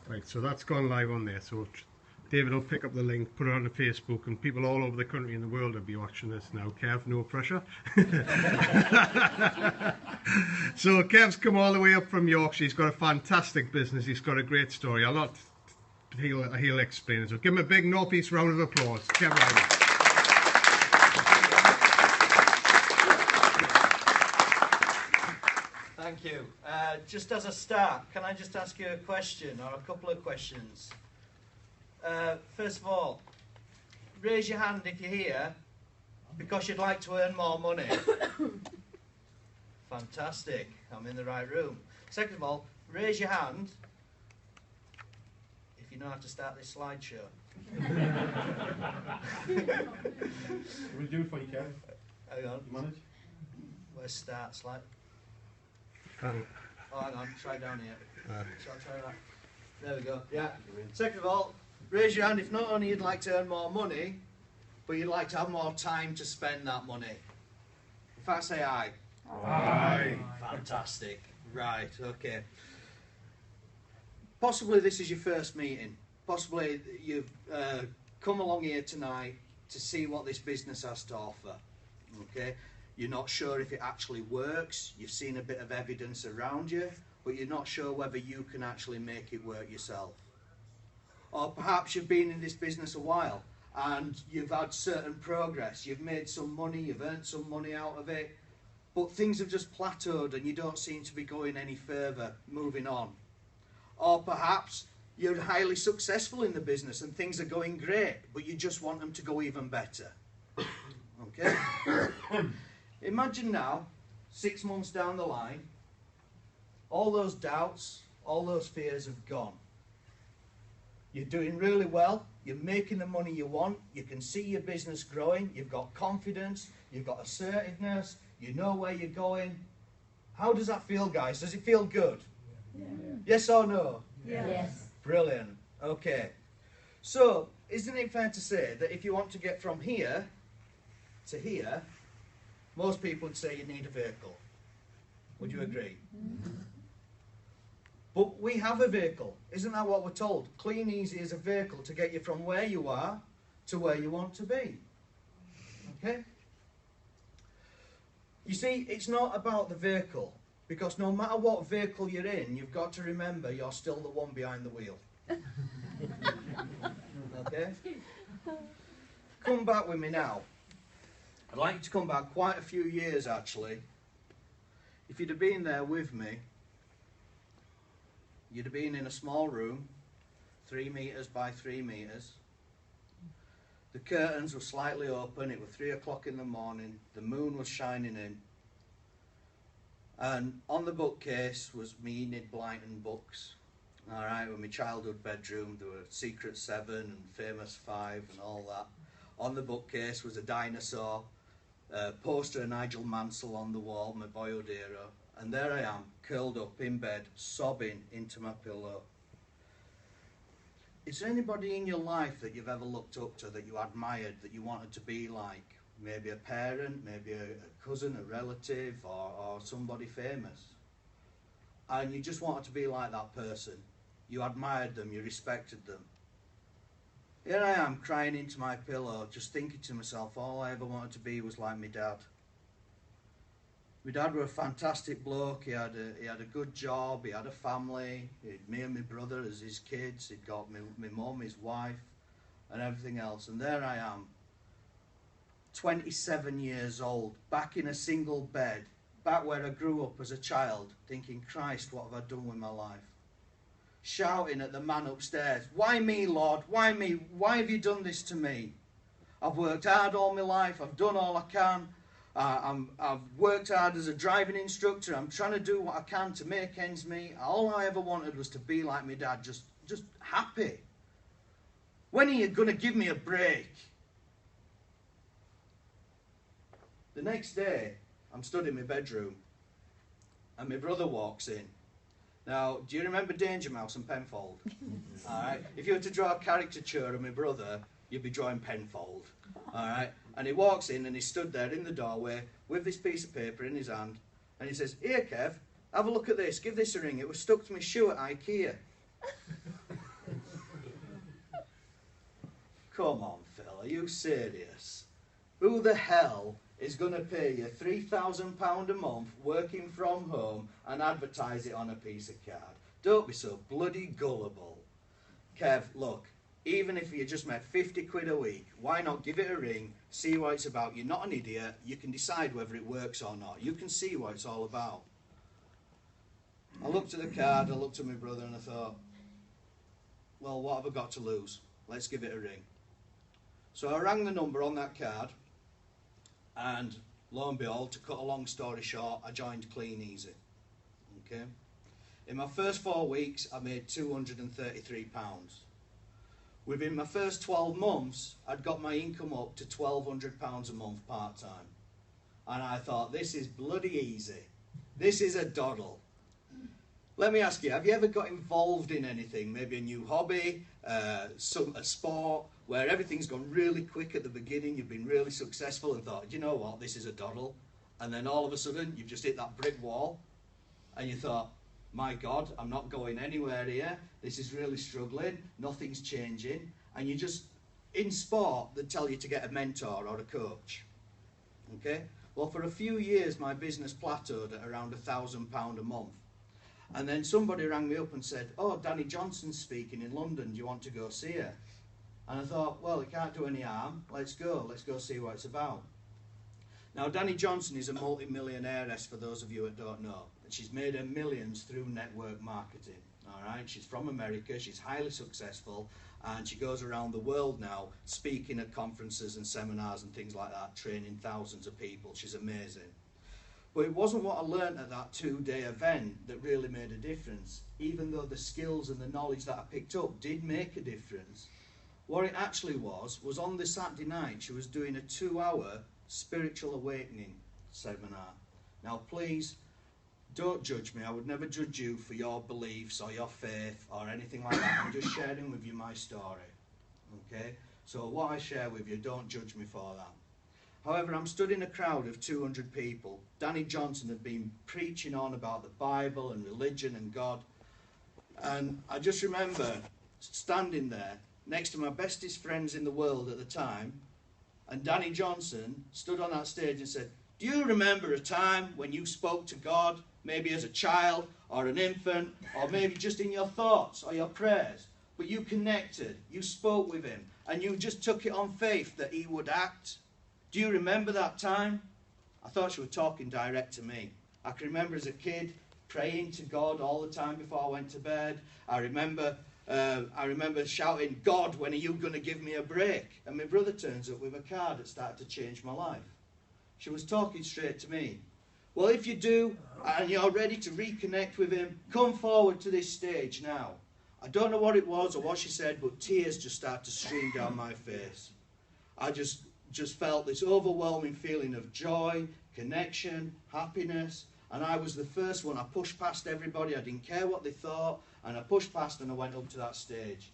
Right, so that's gone live on there. So David will pick up the link, put it on Facebook, and people all over the country and the world will be watching this now. Kev, no pressure. So Kev's come all the way up from Yorkshire. He's got a fantastic business. He's got a great story. He'll explain it. So give him a big northeast round of applause. Kev Riley. Thank you. Just as a start, can I just ask you a question or a couple of questions? First of all, raise your hand if you're here because you'd like to earn more money. Fantastic. I'm in the right room. Second of all, raise your hand if you know how to start this slideshow. We'll do it for you, Kev. Hang on. Manage. Where's start slide? Oh, hang on. Try down here. Shall I try that? There we go. Yeah. Second of all, raise your hand if not only you'd like to earn more money, but you'd like to have more time to spend that money. In fact, say aye. Aye. Fantastic. Right, okay. Possibly this is your first meeting. Possibly you've come along here tonight to see what this business has to offer. Okay? You're not sure if it actually works. You've seen a bit of evidence around you, but you're not sure whether you can actually make it work yourself. Or perhaps you've been in this business a while and you've had certain progress. You've made some money, you've earned some money out of it, but things have just plateaued and you don't seem to be going any further, moving on. Or perhaps you're highly successful in the business and things are going great, but you just want them to go even better. Okay? Imagine now, 6 months down the line, all those doubts, all those fears have gone. You're doing really well, you're making the money you want, you can see your business growing, you've got confidence, you've got assertiveness, you know where you're going. How does that feel, guys? Does it feel good? Yeah. Yes or no? Yeah. Yes. Brilliant. Okay. So, isn't it fair to say that if you want to get from here to here, most people would say you need a vehicle. Would you agree? Mm-hmm. But we have a vehicle. Isn't that what we're told? Kleeneze is a vehicle to get you from where you are to where you want to be. Okay? You see, it's not about the vehicle, because no matter what vehicle you're in, you've got to remember you're still the one behind the wheel. Okay? Come back with me now. I'd like you to come back quite a few years, actually. If you'd have been there with me, you'd have been in a small room, 3 meters by 3 meters. The curtains were slightly open. It was 3 o'clock in the morning. The moon was shining in. And on the bookcase was me Enid Blyton books. All right, with my childhood bedroom, there were Secret 7 and Famous 5 and all that. On the bookcase was a dinosaur, a poster of Nigel Mansell on the wall, my boyhood hero. And there I am, curled up in bed, sobbing into my pillow. Is there anybody in your life that you've ever looked up to, that you admired, that you wanted to be like? Maybe a parent, maybe a cousin, a relative, or somebody famous. And you just wanted to be like that person. You admired them, you respected them. Here I am, crying into my pillow, just thinking to myself, all I ever wanted to be was like my dad. My dad was a fantastic bloke. He had a good job, he had a family, he had me and my brother as his kids, he'd got my mum, his wife, and everything else. And there I am, 27 years old, back in a single bed, back where I grew up as a child, thinking, Christ, what have I done with my life? Shouting at the man upstairs, why me, Lord? Why me? Why have you done this to me? I've worked hard all my life, I've done all I can. I've worked hard as a driving instructor. I'm trying to do what I can to make ends meet. All I ever wanted was to be like my dad, just happy. When are you going to give me a break? The next day, I'm stood in my bedroom, and my brother walks in. Now, do you remember Danger Mouse and Penfold? All right. If you were to draw a caricature of my brother, you'd be drawing Penfold. All right. And he walks in and he stood there in the doorway with this piece of paper in his hand. And he says, here, Kev, have a look at this. Give this a ring. It was stuck to my shoe at IKEA. Come on, Phil, are you serious? Who the hell is going to pay you £3,000 a month working from home and advertise it on a piece of card? Don't be so bloody gullible. Kev, look, even if you just make 50 quid a week, why not give it a ring, see what it's about? You're not an idiot. You can decide whether it works or not. You can see what it's all about. I looked at the card, I looked at my brother and I thought, well, what have I got to lose? Let's give it a ring. So I rang the number on that card, and lo and behold, to cut a long story short, I joined kleeneze. Okay? In my first 4 weeks, I made £233. Within my first 12 months, I'd got my income up to £1,200 a month part-time. And I thought, this is bloody easy. This is a doddle. Let me ask you, have you ever got involved in anything, maybe a new hobby, a sport, where everything's gone really quick at the beginning, you've been really successful and thought, do you know what, this is a doddle? And then all of a sudden, you've just hit that brick wall, and you thought, my God, I'm not going anywhere here, this is really struggling, nothing's changing, and you just, in sport, they tell you to get a mentor or a coach. Okay? Well, for a few years, my business plateaued at around £1,000 a month. And then somebody rang me up and said, oh, Danny Johnson's speaking in London, do you want to go see her? And I thought, well, it can't do any harm, let's go see what it's about. Now, Danny Johnson is a multi-millionairess, for those of you that don't know. She's made her millions through network marketing, all right? She's from America, she's highly successful, and she goes around the world now, speaking at conferences and seminars and things like that, training thousands of people. She's amazing. But it wasn't what I learnt at that 2-day event that really made a difference, even though the skills and the knowledge that I picked up did make a difference. What it actually was on the Saturday night, she was doing a 2-hour spiritual awakening seminar. Now please, don't judge me. I would never judge you for your beliefs or your faith or anything like that. I'm just sharing with you my story. Okay? So what I share with you, don't judge me for that. However, I'm stood in a crowd of 200 people. Danny Johnson had been preaching on about the Bible and religion and God. And I just remember standing there next to my bestest friends in the world at the time, and Danny Johnson stood on that stage and said, do you remember a time when you spoke to God, maybe as a child or an infant, or maybe just in your thoughts or your prayers, but you connected, you spoke with him, and you just took it on faith that he would act? Do you remember that time? I thought she was talking direct to me. I can remember as a kid praying to God all the time before I went to bed. I remember shouting, God, when are you going to give me a break? And my brother turns up with a card that started to change my life. She was talking straight to me. Well, if you do, and you're ready to reconnect with him, come forward to this stage now. I don't know what it was or what she said, but tears just started to stream down my face. I just felt this overwhelming feeling of joy, connection, happiness, and I was the first one. I pushed past everybody. I didn't care what they thought, and I pushed past and I went up to that stage.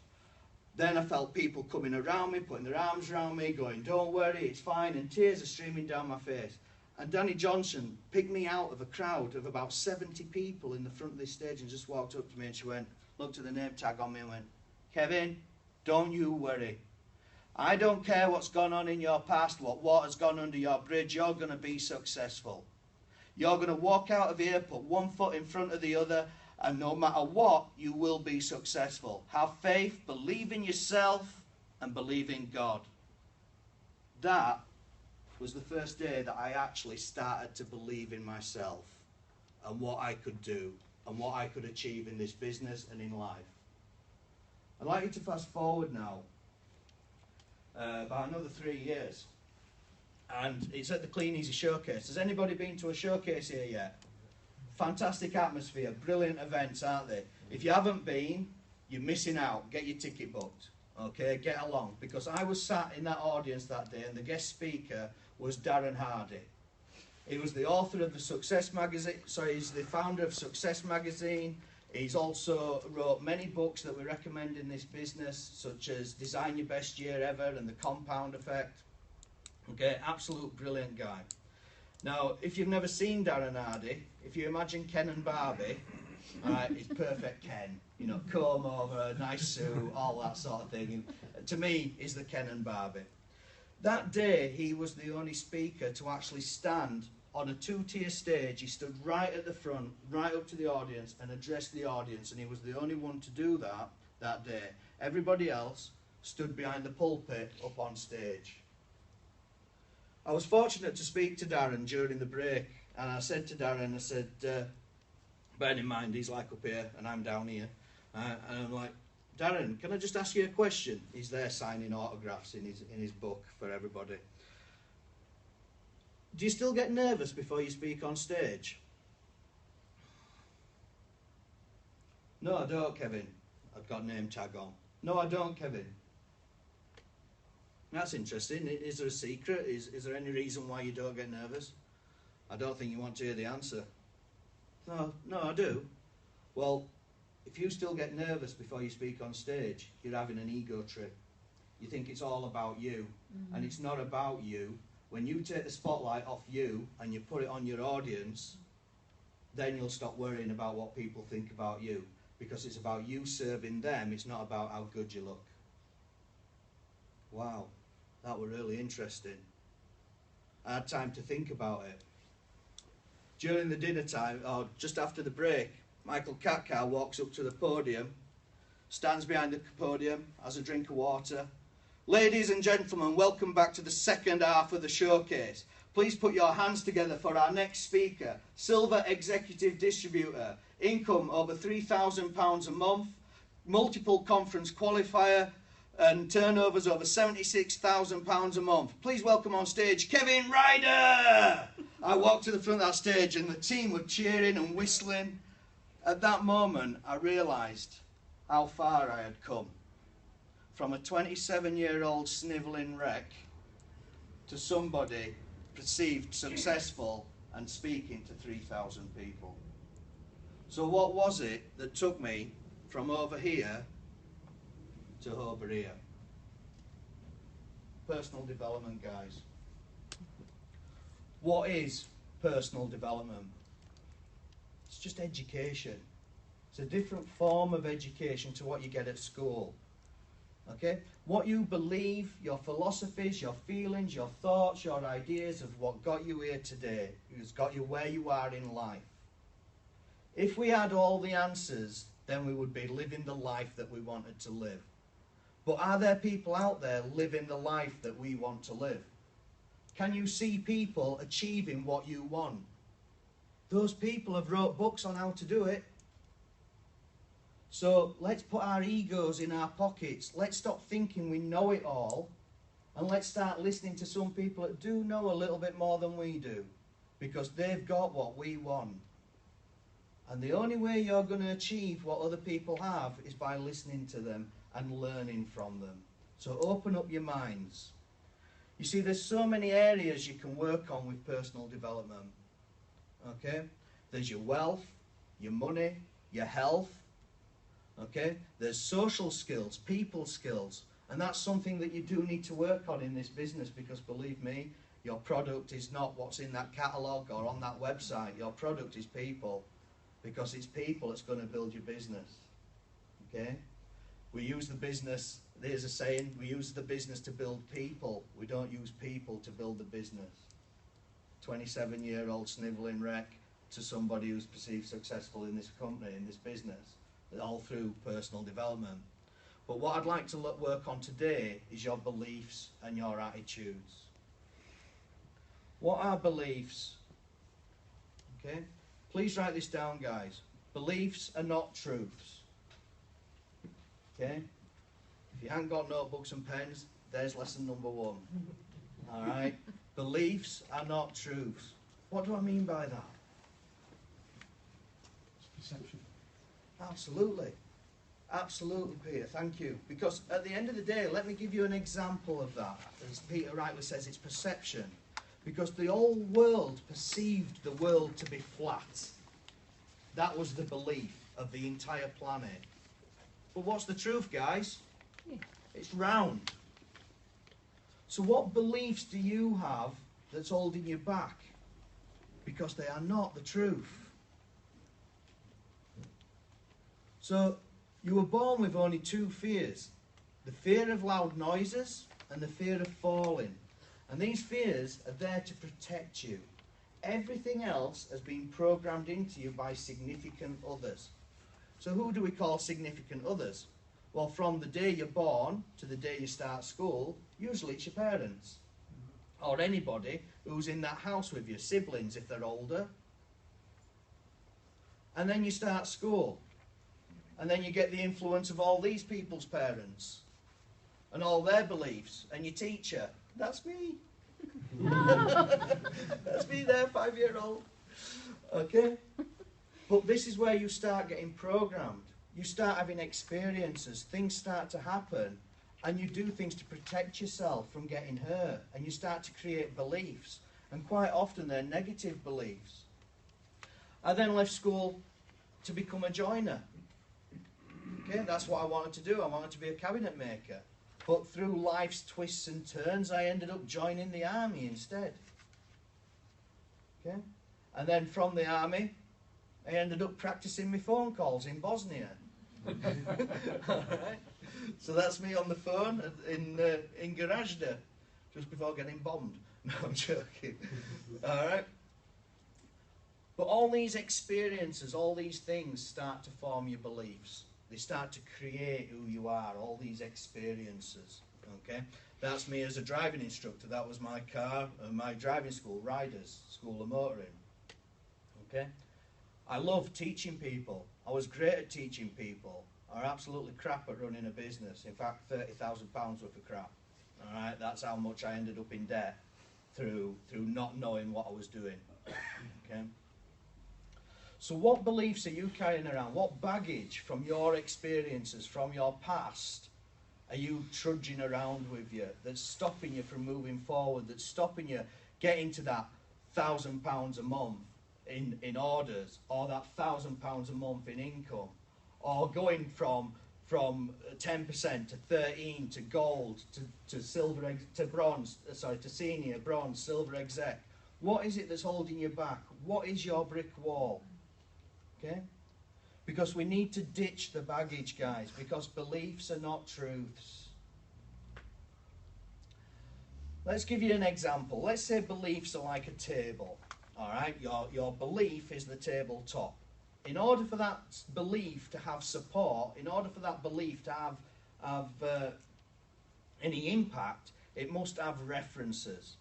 Then I felt people coming around me, putting their arms around me, going, don't worry, it's fine, and tears are streaming down my face. And Danny Johnson picked me out of a crowd of about 70 people in the front of this stage and just walked up to me, and she went, looked at the name tag on me and went, Kevin, don't you worry. I don't care what's gone on in your past, what water's gone under your bridge, you're going to be successful. You're going to walk out of here, put one foot in front of the other, and no matter what, you will be successful. Have faith, believe in yourself, and believe in God. That was the first day that I actually started to believe in myself and what I could do and what I could achieve in this business and in life. I'd like you to fast forward now about another 3 years, and it's at the kleeneze showcase. Has anybody been to a showcase here yet? Fantastic atmosphere, brilliant events, aren't they? If you haven't been, you're missing out. Get your ticket booked, okay? Get along, because I was sat in that audience that day, and the guest speaker was Darren Hardy. He was the author of the Success Magazine, so he's the founder of Success Magazine. He's also wrote many books that we recommend in this business, such as Design Your Best Year Ever and The Compound Effect. Okay, absolute brilliant guy. Now, if you've never seen Darren Hardy, if you imagine Ken and Barbie, Alright, he's perfect Ken. You know, comb over, nice suit, all that sort of thing. And to me, he's the Ken and Barbie. That day, he was the only speaker to actually stand on a two-tier stage. He stood right at the front, right up to the audience, and addressed the audience. And he was the only one to do that day. Everybody else stood behind the pulpit up on stage. I was fortunate to speak to Darren during the break, and I said to Darren, I said, bearing in mind he's like up here and I'm down here, and I'm like, Darren, can I just ask you a question? He's there signing autographs in his book for everybody. Do you still get nervous before you speak on stage? No, I don't, Kevin. I've got name tag on. No, I don't, Kevin. That's interesting. Is there a secret? Is there any reason why you don't get nervous? I don't think you want to hear the answer. No, I do. Well, if you still get nervous before you speak on stage, you're having an ego trip. You think it's all about you, and it's not about you. When you take the spotlight off you and you put it on your audience, then you'll stop worrying about what people think about you, because it's about you serving them. It's not about how good you look. Wow, that was really interesting. I had time to think about it. During the dinner time, or just after the break, Michael Katkar walks up to the podium, stands behind the podium, has a drink of water. Ladies and gentlemen, welcome back to the second half of the showcase. Please put your hands together for our next speaker, Silver Executive Distributor, income over £3,000 a month, multiple conference qualifier, and turnovers over £76,000 a month. Please welcome on stage, Kevin Ryder! I walked to the front of that stage and the team were cheering and whistling. At that moment, I realised how far I had come. From a 27-year-old snivelling wreck to somebody perceived successful and speaking to 3,000 people. So what was it that took me from over here to over here? Personal development, guys. What is personal development? It's just education. It's a different form of education to what you get at school. Okay? What you believe, your philosophies, your feelings, your thoughts, your ideas of what got you here today, has got you where you are in life. If we had all the answers, then we would be living the life that we wanted to live. But are there people out there living the life that we want to live? Can you see people achieving what you want? Those people have wrote books on how to do it. So let's put our egos in our pockets. Let's stop thinking we know it all. And let's start listening to some people that do know a little bit more than we do. Because they've got what we want. And the only way you're going to achieve what other people have is by listening to them and learning from them. So open up your minds. You see, there's so many areas you can work on with personal development. Okay? There's your wealth, your money, your health. Okay? There's social skills, people skills. And that's something that you do need to work on in this business, because believe me, your product is not what's in that catalogue or on that website. Your product is people, because it's people that's going to build your business. Okay? We use the business, there's a saying, we use the business to build people. We don't use people to build the business. 27-year-old snivelling wreck to somebody who's perceived successful in this company, in this business, all through personal development. But what I'd like to work on today is your beliefs and your attitudes. What are beliefs? Okay? Please write this down, guys. Beliefs are not truths. Okay? If you haven't got notebooks and pens, there's lesson number 1. Alright? Beliefs are not truths. What do I mean by that? It's perception. Absolutely. Absolutely, Peter. Thank you. Because at the end of the day, let me give you an example of that. As Peter rightly says, it's perception. Because the whole world perceived the world to be flat. That was the belief of the entire planet. But what's the truth, guys? It's round. So what beliefs do you have that's holding you back? Because they are not the truth. So you were born with only two fears. The fear of loud noises and the fear of falling. And these fears are there to protect you. Everything else has been programmed into you by significant others. So who do we call significant others? Well, from the day you're born to the day you start school, usually it's your parents. Or anybody who's in that house with you, siblings if they're older. And then you start school. And then you get the influence of all these people's parents. And all their beliefs. And your teacher. That's me. That's me there, 5-year-old. Okay? But this is where you start getting programmed. You start having experiences. Things start to happen. And you do things to protect yourself from getting hurt. And you start to create beliefs. And quite often they're negative beliefs. I then left school to become a joiner. Okay, that's what I wanted to do. I wanted to be a cabinet maker. But through life's twists and turns, I ended up joining the army instead. Okay? And then from the army, I ended up practicing my phone calls in Bosnia. Alright? So that's me on the phone in Gorazda, just before getting bombed. No, I'm joking. Alright? But all these experiences, all these things start to form your beliefs. They start to create who you are, all these experiences. Okay? That's me as a driving instructor. That was my car, my driving school, Riders, School of Motoring. Okay? I love teaching people. I was great at teaching people. I was absolutely crap at running a business. In fact, £30,000 worth of crap. Alright? That's how much I ended up in debt through not knowing what I was doing. Okay? So what beliefs are you carrying around? What baggage from your experiences, from your past, are you trudging around with you that's stopping you from moving forward, that's stopping you getting to that £1,000 a month in orders, or that £1,000 a month in income, or going from 10% to 13 to gold to silver to bronze, to senior, bronze, silver exec? What is it that's holding you back? What is your brick wall? Okay? Because we need to ditch the baggage, guys, because beliefs are not truths. Let's give you an example. Let's say beliefs are like a table. All right? Your belief is the tabletop. In order for that belief to have support, in order for that belief to have any impact, it must have references.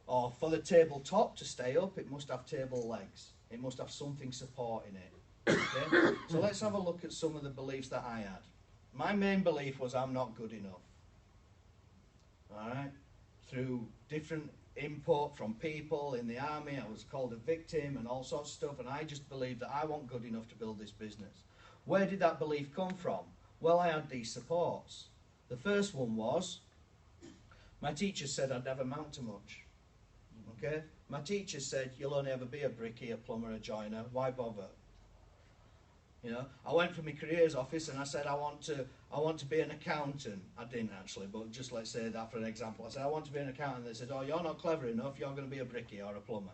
Or for the tabletop to stay up, it must have table legs. It must have something supporting it. Okay? So let's have a look at some of the beliefs that I had. My main belief was I'm not good enough. Alright? Through different input from people in the army, I was called a victim and all sorts of stuff, and I just believed that I wasn't good enough to build this business. Where did that belief come from? Well, I had these supports. The first one was, my teacher said I'd never amount to much. Okay? My teacher said, you'll only ever be a brickie, a plumber, a joiner, why bother? You know, I went for my careers office and I said I want to be an accountant. I didn't actually, but just let's say that for an example. I said I want to be an accountant. They said, oh, you're not clever enough, you're going to be a brickie or a plumber.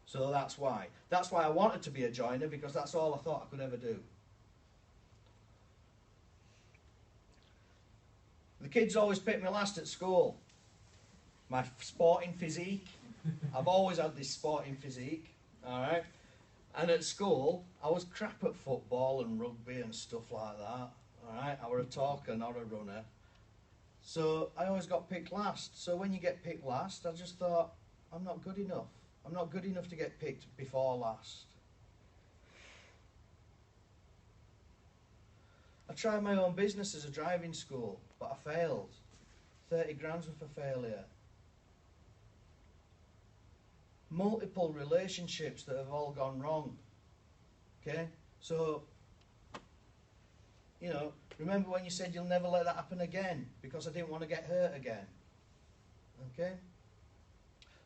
So that's why. That's why I wanted to be a joiner, because that's all I thought I could ever do. The kids always picked me last at school. My sporting physique. I've always had this sporting physique, all right? And at school, I was crap at football and rugby and stuff like that, all right? I was a talker, not a runner. So I always got picked last. So when you get picked last, I just thought, I'm not good enough. I'm not good enough to get picked before last. I tried my own business as a driving school, but I failed. 30 grand's worth of failure. Multiple relationships that have all gone wrong. Okay? So, you know, remember when you said you'll never let that happen again, because I didn't want to get hurt again. Okay?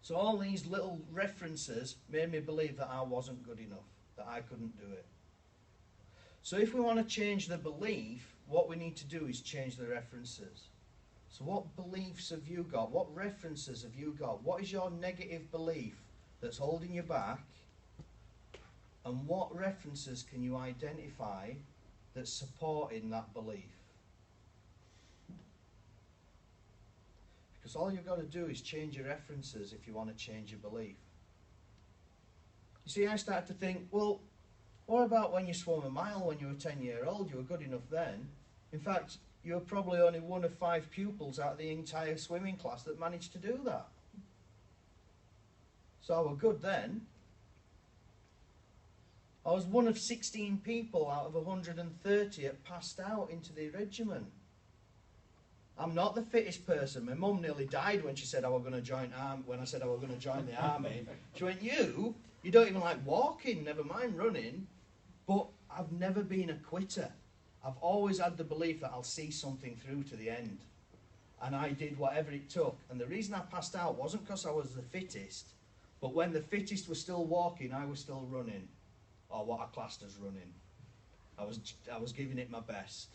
So all these little references made me believe that I wasn't good enough, that I couldn't do it. So if we want to change the belief, what we need to do is change the references. So what beliefs have you got? What references have you got? What is your negative belief that's holding you back? And what references can you identify that's supporting that belief. Because all you've got to do is change your references if you want to change your belief. You see, I started to think, well, what about when you swam a mile when you were 10-year-old? You were good enough then. In fact, you were probably only one of 5 pupils out of the entire swimming class that managed to do that. So I was good then. I was one of 16 people out of 130 that passed out into the regiment. I'm not the fittest person. My mum nearly died when she said I was going to join when I said I was going to join the army. She went, you don't even like walking, never mind running. But I've never been a quitter. I've always had the belief that I'll see something through to the end. And I did whatever it took. And the reason I passed out wasn't because I was the fittest, but when the fittest was still walking, I was still running. Or what I classed as running. I was giving it my best.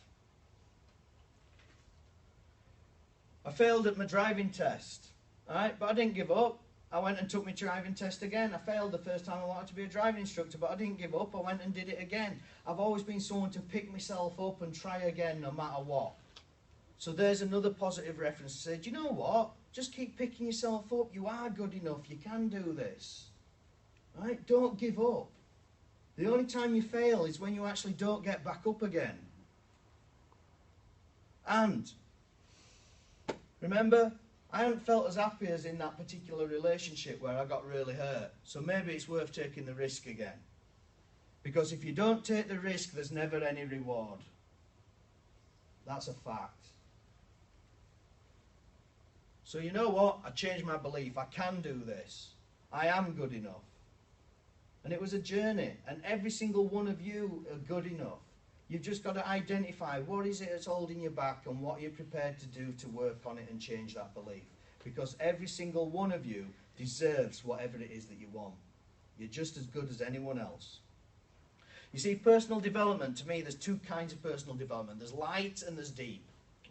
I failed at my driving test, right? But I didn't give up. I went and took my driving test again. I failed the first time I wanted to be a driving instructor, but I didn't give up. I went and did it again. I've always been someone to pick myself up and try again no matter what. So there's another positive reference to say, do you know what? Just keep picking yourself up. You are good enough. You can do this. Right? Don't give up. The only time you fail is when you actually don't get back up again. And remember, I haven't felt as happy as in that particular relationship where I got really hurt. So maybe it's worth taking the risk again. Because if you don't take the risk, there's never any reward. That's a fact. So you know what? I changed my belief. I can do this. I am good enough. And it was a journey. And every single one of you are good enough. You've just got to identify what is it that's holding you back and what you're prepared to do to work on it and change that belief. Because every single one of you deserves whatever it is that you want. You're just as good as anyone else. You see, personal development, to me, there's 2 kinds of personal development. There's light and there's deep.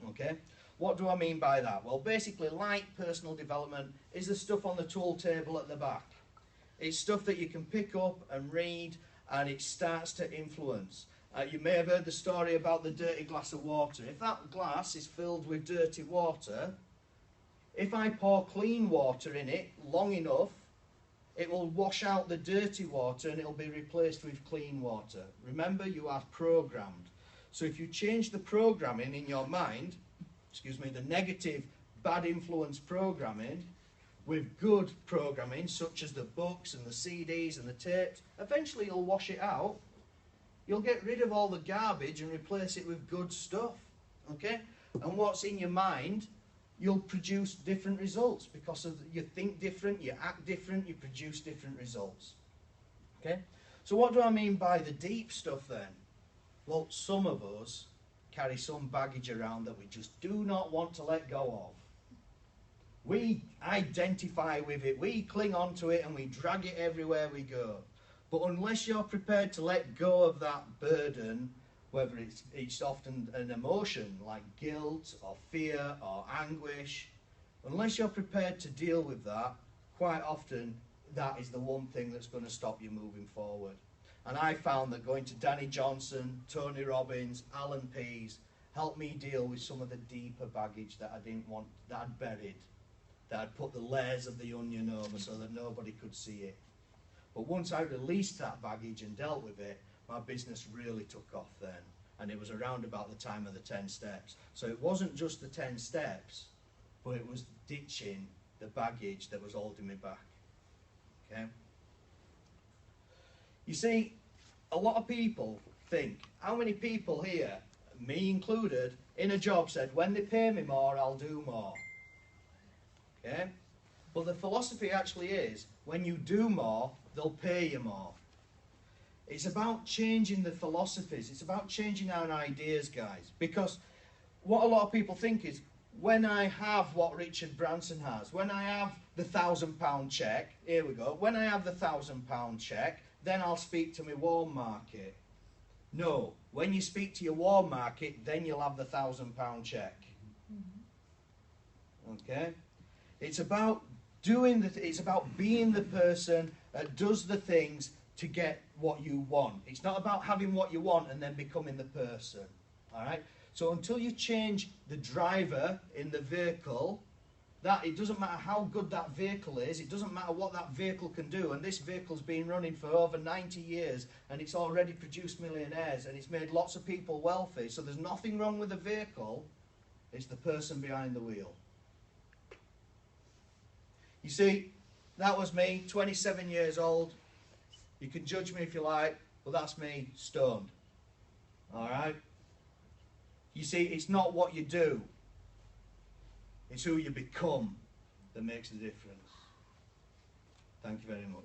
Okay? What do I mean by that? Well, basically, light personal development is the stuff on the tool table at the back. It's stuff that you can pick up and read, and it starts to influence. You may have heard the story about the dirty glass of water. If that glass is filled with dirty water, if I pour clean water in it long enough, it will wash out the dirty water and it'll be replaced with clean water. Remember, you are programmed. So if you change the programming in your mind, the negative, bad influence programming, with good programming, such as the books and the CDs and the tapes, eventually you'll wash it out. You'll get rid of all the garbage and replace it with good stuff. Okay? And what's in your mind, you'll produce different results because you think different, you act different, you produce different results. Okay? So what do I mean by the deep stuff then? Well, some of us carry some baggage around that we just do not want to let go of. We identify with it, we cling on to it, and we drag it everywhere we go. But unless you're prepared to let go of that burden, whether it's often an emotion like guilt or fear or anguish, unless you're prepared to deal with that, quite often that is the one thing that's going to stop you moving forward. And I found that going to Danny Johnson, Tony Robbins, Alan Pease helped me deal with some of the deeper baggage that I didn't want, that I'd buried, that I'd put the layers of the onion over so that nobody could see it. But once I released that baggage and dealt with it, my business really took off then. And it was around about the time of the 10 steps. So it wasn't just the 10 steps, but it was ditching the baggage that was holding me back. Okay? You see, a lot of people think, how many people here, me included, in a job said, when they pay me more, I'll do more. Okay? But the philosophy actually is, when you do more, they'll pay you more. It's about changing the philosophies. It's about changing our ideas, guys. Because what a lot of people think is, when I have what Richard Branson has, when I have the £1,000 cheque, here we go, when I have the £1,000 cheque, then I'll speak to my warm market. No, when you speak to your warm market, then you'll have the £1,000 cheque. Okay? It's about it's about being the person that does the things to get what you want. It's not about having what you want and then becoming the person. All right? So until you change the driver in the vehicle, that it doesn't matter how good that vehicle is, it doesn't matter what that vehicle can do, and this vehicle's been running for over 90 years and it's already produced millionaires and it's made lots of people wealthy, so there's nothing wrong with the vehicle, it's the person behind the wheel. You see, that was me, 27 years old. You can judge me if you like, but that's me, stoned. Alright? You see, it's not what you do, it's who you become that makes the difference. Thank you very much.